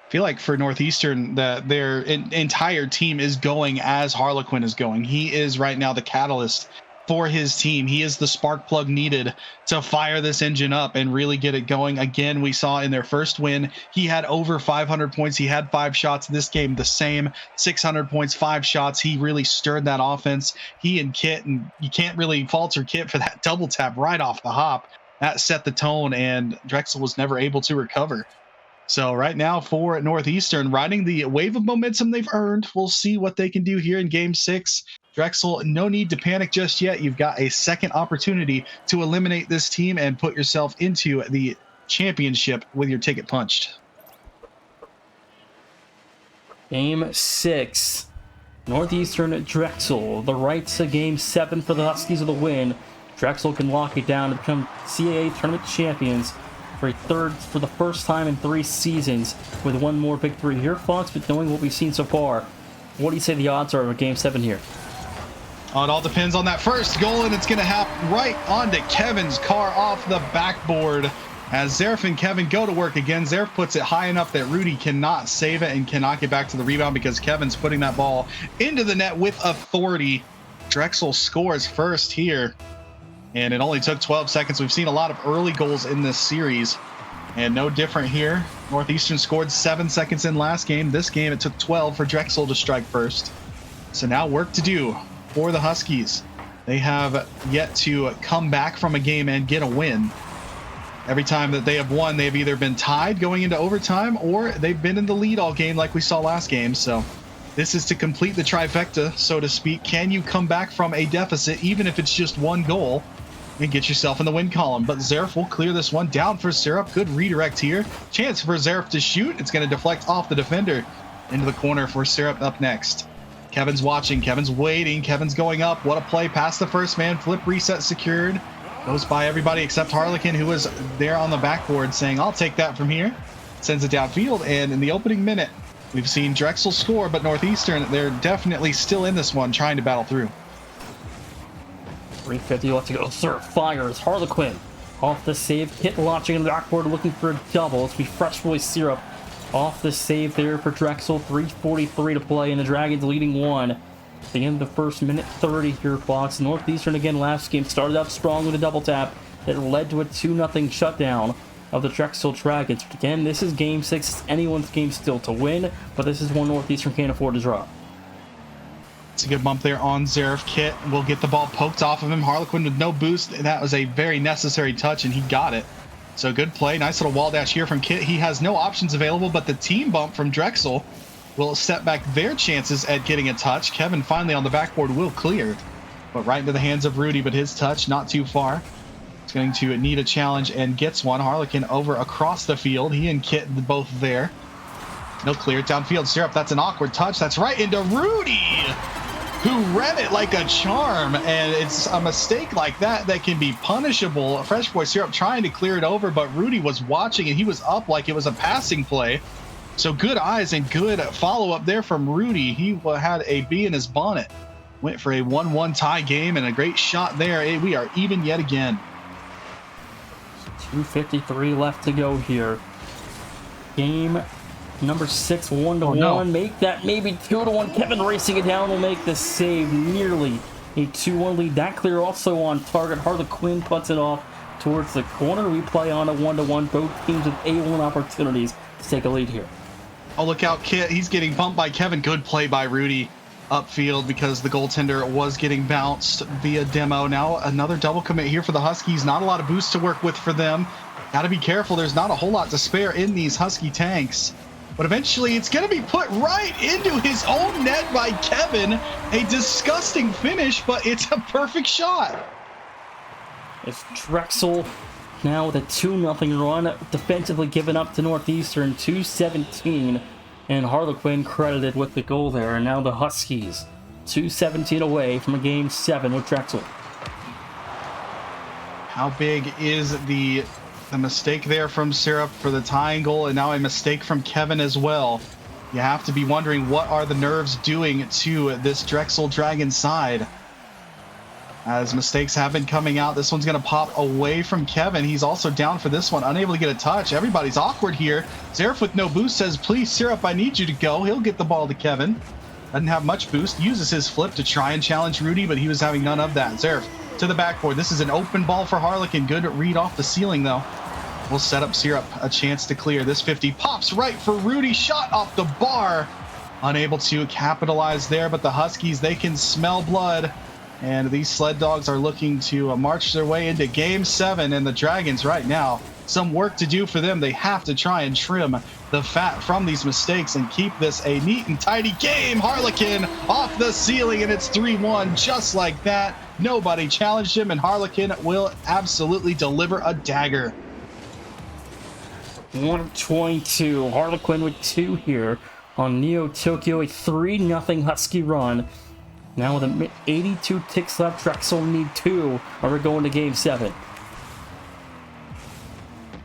B: I feel like for Northeastern that their entire team is going as Harlequin is going. He is right now the catalyst for his team. He is the spark plug needed to fire this engine up and really get it going. Again, we saw in their first win, he had over 500 points. He had 5 shots. This game, the same, 600 points, 5 shots. He really stirred that offense. He and Kit, and you can't really falter Kit for that double tap right off the hop. That set the tone, and Drexel was never able to recover. So right now for Northeastern, riding the wave of momentum they've earned, we'll see what they can do here in game 6. Drexel, no need to panic just yet. You've got a second opportunity to eliminate this team and put yourself into the championship with your ticket punched.
A: Game 6. Northeastern at Drexel. The right to game 7 for the Huskies of the win. Drexel can lock it down to become CAA tournament champions for the first time in 3 seasons with 1 more victory here, Fox. But knowing what we've seen so far, what do you say the odds are of game 7 here?
B: It all depends on that first goal, and it's going to happen right onto Kevin's car off the backboard as Zerf and Kevin go to work again. Zerf puts it high enough that Rudy cannot save it and cannot get back to the rebound because Kevin's putting that ball into the net with authority. Drexel scores first here, and it only took 12 seconds. We've seen a lot of early goals in this series, and no different here. Northeastern scored 7 seconds in last game. This game, it took 12 for Drexel to strike first. So now work to do for the Huskies. They have yet to come back from a game and get a win. Every time that they have won, they've either been tied going into overtime or they've been in the lead all game like we saw last game. So this is to complete the trifecta, so to speak. Can you come back from a deficit, even if it's just 1 goal, and get yourself in the win column? But Zerf will clear this one down for Syrup. Good redirect here. Chance for Zerf to shoot. It's going to deflect off the defender into the corner for Syrup up next. Kevin's watching. Kevin's waiting. Kevin's going up. What a play. Past the first man. Flip reset secured. Goes by everybody except Harlequin, who was there on the backboard saying, I'll take that from here. Sends it downfield. And in the opening minute, we've seen Drexel score, but Northeastern, they're definitely still in this one, trying to battle through.
A: 350 left to go. Sir fires. Harlequin off the save. Kit launching in the backboard looking for a double. It's be Fresh Boy Syrup off the save there for Drexel. 3:43 to play, and the Dragons leading 1. At the end of the first minute 30 here, Fox. Northeastern again last game started up strong with a double tap that led to a 2-0 shutdown of the Drexel Dragons. But again, this is game 6. It's anyone's game still to win, but this is one Northeastern can't afford to drop.
B: It's a good bump there on Zaref. Kit will get the ball poked off of him. Harlequin with no boost. That was a very necessary touch, and he got it. So good play. Nice little wall dash here from Kit. He has no options available, but the team bump from Drexel will set back their chances at getting a touch. Kevin finally on the backboard will clear, but right into the hands of Rudy, but his touch not too far. He's going to need a challenge and gets one. Harlequin over across the field. He and Kit both there. No clear. Downfield Syrup. That's an awkward touch. That's right into Rudy, who read it like a charm, and it's a mistake like that that can be punishable. Fresh Boy Syrup trying to clear it over, but Rudy was watching and he was up like it was a passing play. So good eyes and good follow-up there from Rudy. He had a bee in his bonnet. Went for a 1-1 tie game and a great shot there. We are even yet again.
A: 2:53 left to go here. Game number 6, 1-1.
B: no.
A: Make that maybe 2-1. Kevin racing it down will make the save. Nearly a 2-1 lead. That clear also on target. Harlequin puts it off towards the corner. We play on a 1-1. Both teams with A1 opportunities to take a lead here.
B: Oh, look out, Kit. He's getting bumped by Kevin. Good play by Rudy upfield because the goaltender was getting bounced via demo. Now another double commit here for the Huskies. Not a lot of boost to work with for them. Got to be careful. There's not a whole lot to spare in these Husky tanks. But eventually it's going to be put right into his own net by Kevin. A disgusting finish, but it's a perfect shot.
A: It's Drexel now with a 2-0 run, defensively given up to Northeastern, 2:17, and Harlequin credited with the goal there. And now the Huskies, 2:17 away from a game 7 with Drexel.
B: How big is the mistake there from Syrup for the tying goal, and now a mistake from Kevin as well? You have to be wondering, what are the nerves doing to this Drexel Dragon side? As mistakes have been coming out, this one's going to pop away from Kevin. He's also down for this one, unable to get a touch. Everybody's awkward here. Zaref with no boost says, please, Syrup, I need you to go. He'll get the ball to Kevin. Doesn't have much boost. Uses his flip to try and challenge Rudy, but he was having none of that. Zaref to the backboard. This is an open ball for Harlequin. Good read off the ceiling, though. We'll set up Syrup a chance to clear. This 50 pops right for Rudy. Shot off the bar. Unable to capitalize there, but the Huskies, they can smell blood. And these sled dogs are looking to march their way into game 7. And the Dragons right now, some work to do for them. They have to try and trim the fat from these mistakes and keep this a neat and tidy game. Harlequin off the ceiling, and it's 3-1 just like that. Nobody challenged him, and Harlequin will absolutely deliver a dagger.
A: 122. Harlequin with 2 here on Neo Tokyo. A 3-0 Husky run. Now with 82 ticks left, Drexel need 2, or we're going to game 7.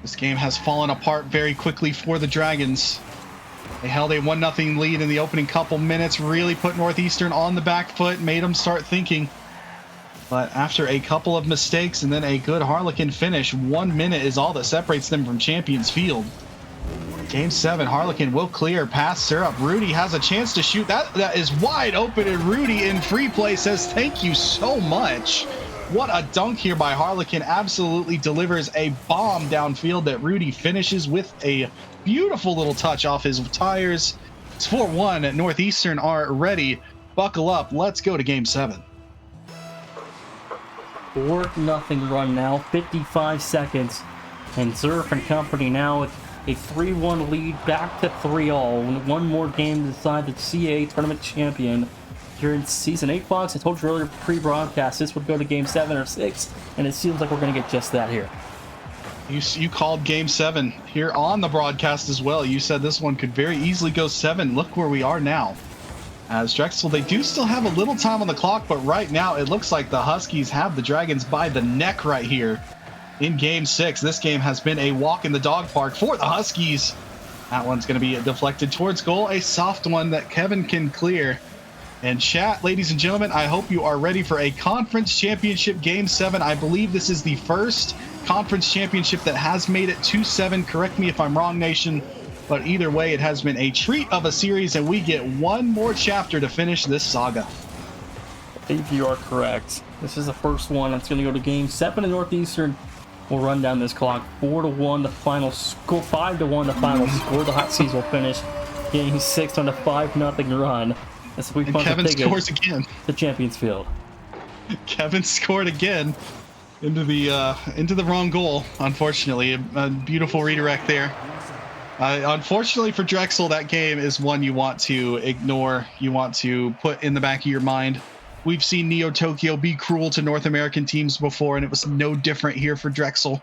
B: This game has fallen apart very quickly for the Dragons. They held a 1-0 lead in the opening couple minutes, really put Northeastern on the back foot, made them start thinking. But after a couple of mistakes and then a good Harlequin finish, 1 minute is all that separates them from Champions Field. Game 7, Harlequin will clear past Syrup. Rudy has a chance to shoot. That is wide open, and Rudy in free play says thank you so much. What a dunk here by Harlequin. Absolutely delivers a bomb downfield that Rudy finishes with a beautiful little touch off his tires. It's 4-1. Northeastern are ready. Buckle up. Let's go to game 7.
A: 4-0 run now, 55 seconds. And Zerf and company now with a 3-1 lead, back to 3-all. One more game to decide the CA tournament champion here in Season 8, Fox. I told you earlier pre-broadcast this would go to Game 7 or 6, and it seems like we're going to get just that here.
B: You called Game 7 here on the broadcast as well. You said this one could very easily go 7. Look where we are now. As Drexel, they do still have a little time on the clock, but right now it looks like the Huskies have the Dragons by the neck right here. In Game 6, this game has been a walk in the dog park for the Huskies. That one's going to be deflected towards goal. A soft one that Kevin can clear. And chat, ladies and gentlemen, I hope you are ready for a conference championship game 7. I believe this is the first conference championship that has made it to 7. Correct me if I'm wrong, nation. But either way, it has been a treat of a series, and we get one more chapter to finish this saga.
A: If you are correct, this is the first one. It's going to go to game 7 in Northeastern. We'll run down this clock. 4-1 the final score. 5-1 the final score. The Huskies will finish game 6 on a 5-0 run. As we
B: Kevin scores again.
A: The Champions Field.
B: Kevin scored again into the wrong goal. Unfortunately, a beautiful redirect there. Unfortunately for Drexel, that game is one you want to ignore. You want to put in the back of your mind. We've seen Neo Tokyo be cruel to North American teams before, and it was no different here for Drexel,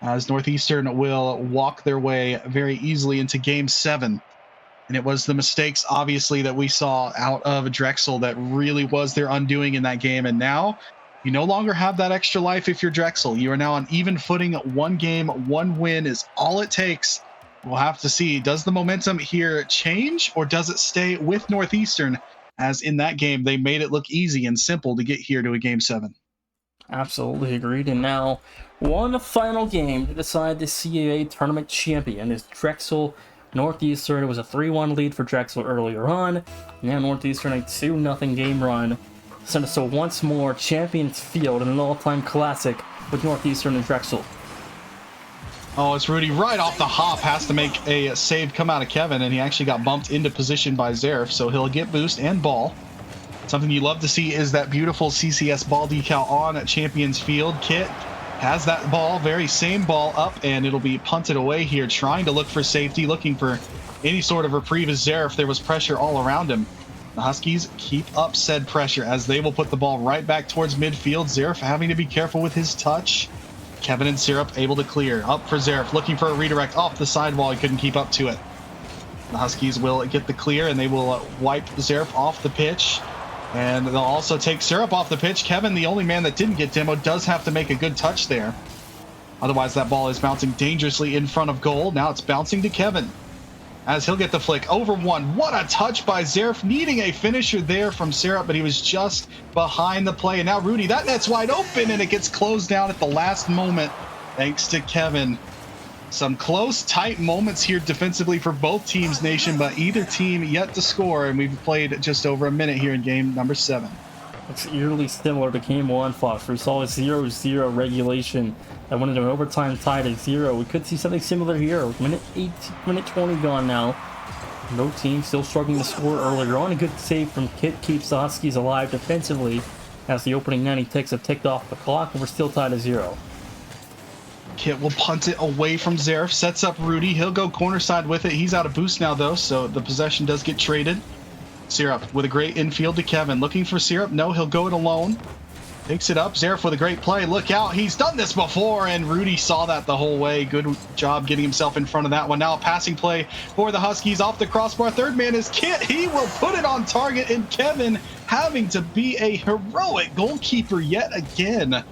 B: as Northeastern will walk their way very easily into game 7. And it was the mistakes, obviously, that we saw out of Drexel that really was their undoing in that game. And now you no longer have that extra life if you're Drexel. You are now on even footing. 1 game, 1 win is all it takes. We'll have to see. Does the momentum here change, or does it stay with Northeastern, as in that game they made it look easy and simple to get here to a game 7?
A: Absolutely agreed. And now one final game to decide the CAA tournament champion is Drexel Northeastern. It was a 3-1 lead for Drexel earlier on. Now Northeastern a 2-0 game run. So once more, Champions Field in an all-time classic with Northeastern and Drexel.
B: Oh, it's Rudy right off the hop. Has to make a save come out of Kevin, and he actually got bumped into position by Zaref, so he'll get boost and ball. Something you love to see is that beautiful CCS ball decal on Champions Field. Kit has that ball, very same ball up, and it'll be punted away here, trying to look for safety, looking for any sort of reprieve as Zaref. There was pressure all around him. The Huskies keep up said pressure as they will put the ball right back towards midfield. Zaref having to be careful with his touch. Kevin and Syrup able to clear. Up for Zaref, looking for a redirect off the sidewall. He couldn't keep up to it. The Huskies will get the clear, and they will wipe Zaref off the pitch. And they'll also take Syrup off the pitch. Kevin, the only man that didn't get demoed, does have to make a good touch there. Otherwise, that ball is bouncing dangerously in front of goal. Now it's bouncing to Kevin, as he'll get the flick over one. What a touch by Zaref, needing a finisher there from Syrup, but he was just behind the play. And now Rudy, that net's wide open, and it gets closed down at the last moment thanks to Kevin. Some close, tight moments here defensively for both teams, nation, but either team yet to score, and we've played just over a minute here in game number 7.
A: It's eerily similar to game 1, Fox. We saw a 0-0 regulation that went into an overtime tied at 0. We could see something similar here. Minute 20 gone now. No team still struggling to score earlier on. A good save from Kit keeps the Huskies alive defensively as the opening 90 ticks have ticked off the clock, and we're still tied at 0.
B: Kit will punt it away from Zaref, sets up Rudy. He'll go corner side with it. He's out of boost now, though, so the possession does get traded. Syrup with a great infield to Kevin. Looking for Syrup. No, he'll go it alone. Picks it up. Zaref with a great play. Look out. He's done this before, and Rudy saw that the whole way. Good job getting himself in front of that one. Now a passing play for the Huskies off the crossbar. Third man is Kit. He will put it on target, and Kevin having to be a heroic goalkeeper yet again.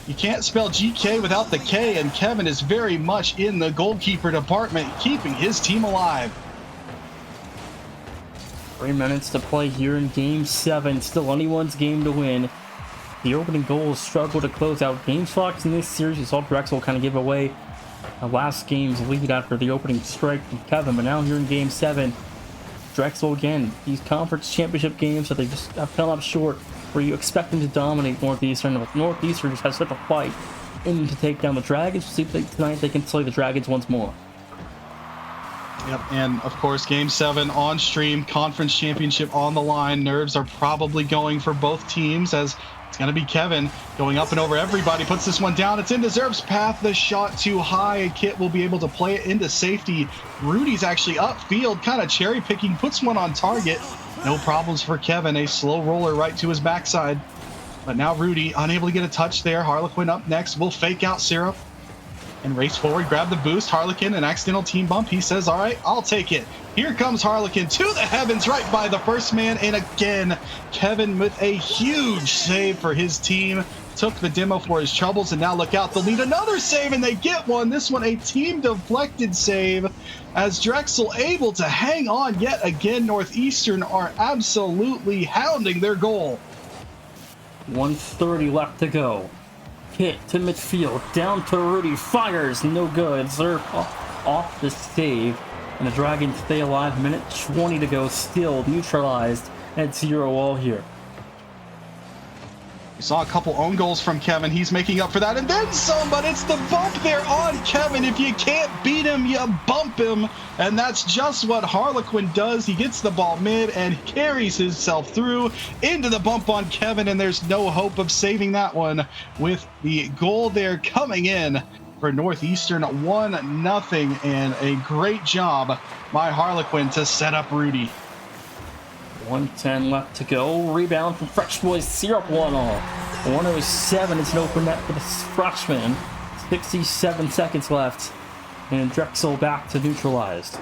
B: You can't spell GK without the K, and Kevin is very much in the goalkeeper department, keeping his team alive.
A: 3 minutes to play here in game 7. Still anyone's game to win. The opening goals struggle to close out games. Fox in this series. You saw Drexel kind of give away last game's lead after the opening strike from Kevin, but now here in game 7, Drexel again. These conference championship games that they just have come up short, where you expect them to dominate Northeastern. But Northeastern just has such a fight in to take down the Dragons. See if tonight they can slay the Dragons once more.
B: Yep, and of course, game 7 on stream, conference championship on the line. Nerves are probably going for both teams, as it's going to be Kevin going up and over everybody. Puts this one down. It's into Zerf's path. The shot too high. Kit will be able to play it into safety. Rudy's actually upfield, kind of cherry picking. Puts one on target. No problems for Kevin. A slow roller right to his backside. But now Rudy unable to get a touch there. Harlequin up next. Will fake out Syrup and race forward, grab the boost. Harlequin, an accidental team bump. He says, all right, I'll take it. Here comes Harlequin to the heavens, right by the first man. And again, Kevin with a huge save for his team. took the demo for his troubles, and now look out, they'll need another save, and they get one. This one a team deflected save, as Drexel able to hang on yet again. Northeastern are absolutely hounding their goal.
A: 1:30 left to go. Hit to midfield, down to Rudy, fires, no good. Zerf off the save, and the Dragons stay alive. Minute 20 to go, still neutralized at 0-all here.
B: We saw a couple own goals from Kevin. He's making up for that, and then some, but it's the bump there on Kevin. If you can't beat him, you bump him, and that's just what Harlequin does. He gets the ball mid and carries himself through into the bump on Kevin, and there's no hope of saving that one with the goal there coming in for Northeastern. 1-0, and a great job by Harlequin to set up Rudy.
A: 1:10 left to go. Rebound from Fresh Boys Syrup, 1-all. 1:07 is an open net for the freshman. 67 seconds left, and Drexel back to neutralized.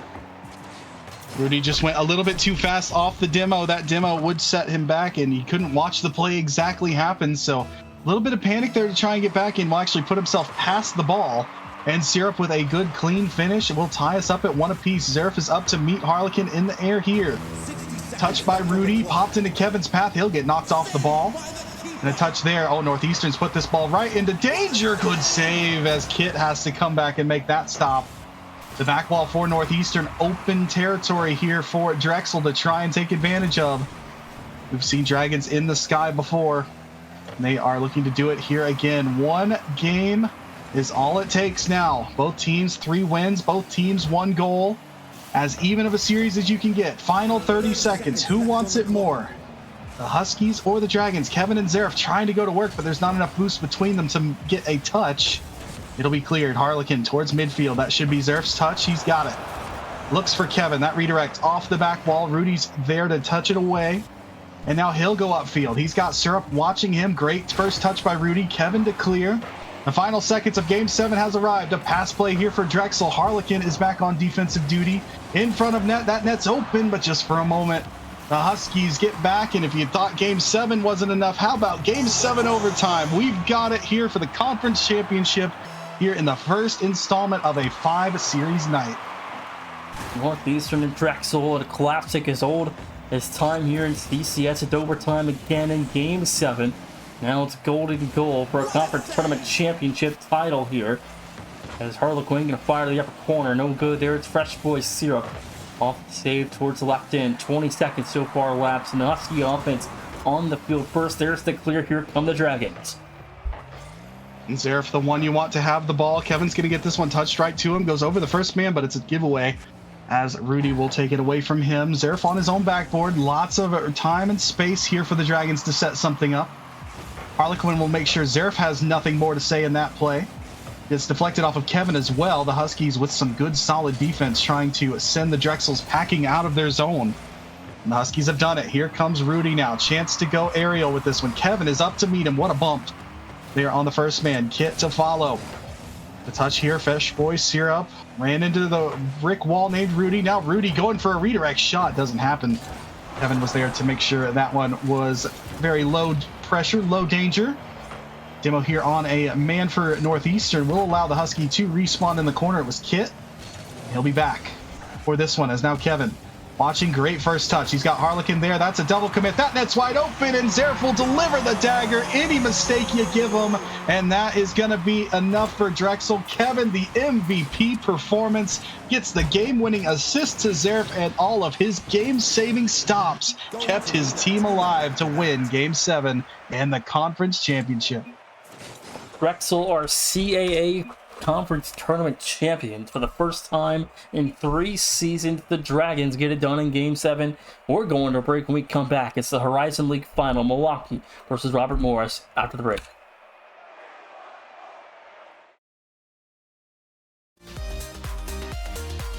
B: Rudy just went a little bit too fast off the demo. That demo would set him back, and he couldn't watch the play exactly happen, so a little bit of panic there to try and get back in. Will actually put himself past the ball, and Syrup with a good clean finish will tie us up at 1 apiece. Zerf is up to meet Harlequin in the air here. Touched by Rudy, popped into Kevin's path. He'll get knocked off the ball. And a touch there. Oh, Northeastern's put this ball right into danger. Good save, as Kit has to come back and make that stop. The back wall for Northeastern, open territory here for Drexel to try and take advantage of. We've seen Dragons in the sky before. They are looking to do it here again. One game is all it takes now. Both teams 3 wins, both teams 1 goal. As even of a series as you can get. Final 30 seconds. Who wants it more? The Huskies or the Dragons? Kevin and Zerf trying to go to work, but there's not enough boost between them to get a touch. It'll be cleared. Harlequin towards midfield. That should be Zerf's touch. He's got it. Looks for Kevin. That redirect off the back wall. Rudy's there to touch it away. And now he'll go upfield. He's got Syrup watching him. Great first touch by Rudy. Kevin to clear. The final seconds of Game 7 has arrived. A pass play here for Drexel. Harlequin is back on defensive duty. In front of net. That net's open, but just for a moment. The Huskies get back, and if you thought Game 7 wasn't enough, how about Game 7 overtime? We've got it here for the conference championship here in the first installment of a 5-series night.
A: Northeastern and Drexel, a classic as old as time here in CCS. At overtime again in Game 7. Now it's golden goal for a conference tournament championship title here. As Harlequin gonna fire to the upper corner. No good there. It's Fresh Boys Syrup. Off the save towards the left end. 20 seconds so far elapsed. And the Husky offense on the field first. There's the clear. Here come the Dragons.
B: And Zerf, the one you want to have the ball. Kevin's gonna get this one touched right to him. Goes over the first man, but it's a giveaway, as Rudy will take it away from him. Zerf on his own backboard. Lots of time and space here for the Dragons to set something up. Harlequin will make sure Zerf has nothing more to say in that play. It's deflected off of Kevin as well. The Huskies with some good solid defense trying to send the Drexels packing out of their zone. And the Huskies have done it. Here comes Rudy now. Chance to go aerial with this one. Kevin is up to meet him. What a bump there on the first man. Kit to follow. The touch here. Fresh Boys Syrup ran into the brick wall named Rudy. Now Rudy going for a redirect shot. Doesn't happen. Kevin was there to make sure that one was very low pressure, low danger. Demo here on a man for Northeastern will allow the Husky to respawn in the corner. It was Kit. He'll be back for this one, as now Kevin watching. Great first touch. He's got Harlequin there. That's a double commit. That net's wide open, and Zerf will deliver the dagger. Any mistake you give him, and that is going to be enough for Drexel. Kevin, the MVP performance, gets the game-winning assist to Zerf, and all of his game-saving stops kept his team alive to win Game 7 and the conference championship.
A: Drexel are CAA Conference Tournament champions for the first time in 3 seasons. The Dragons get it done in Game 7. We're going to break when we come back. It's the Horizon League final, Milwaukee versus Robert Morris, after the break.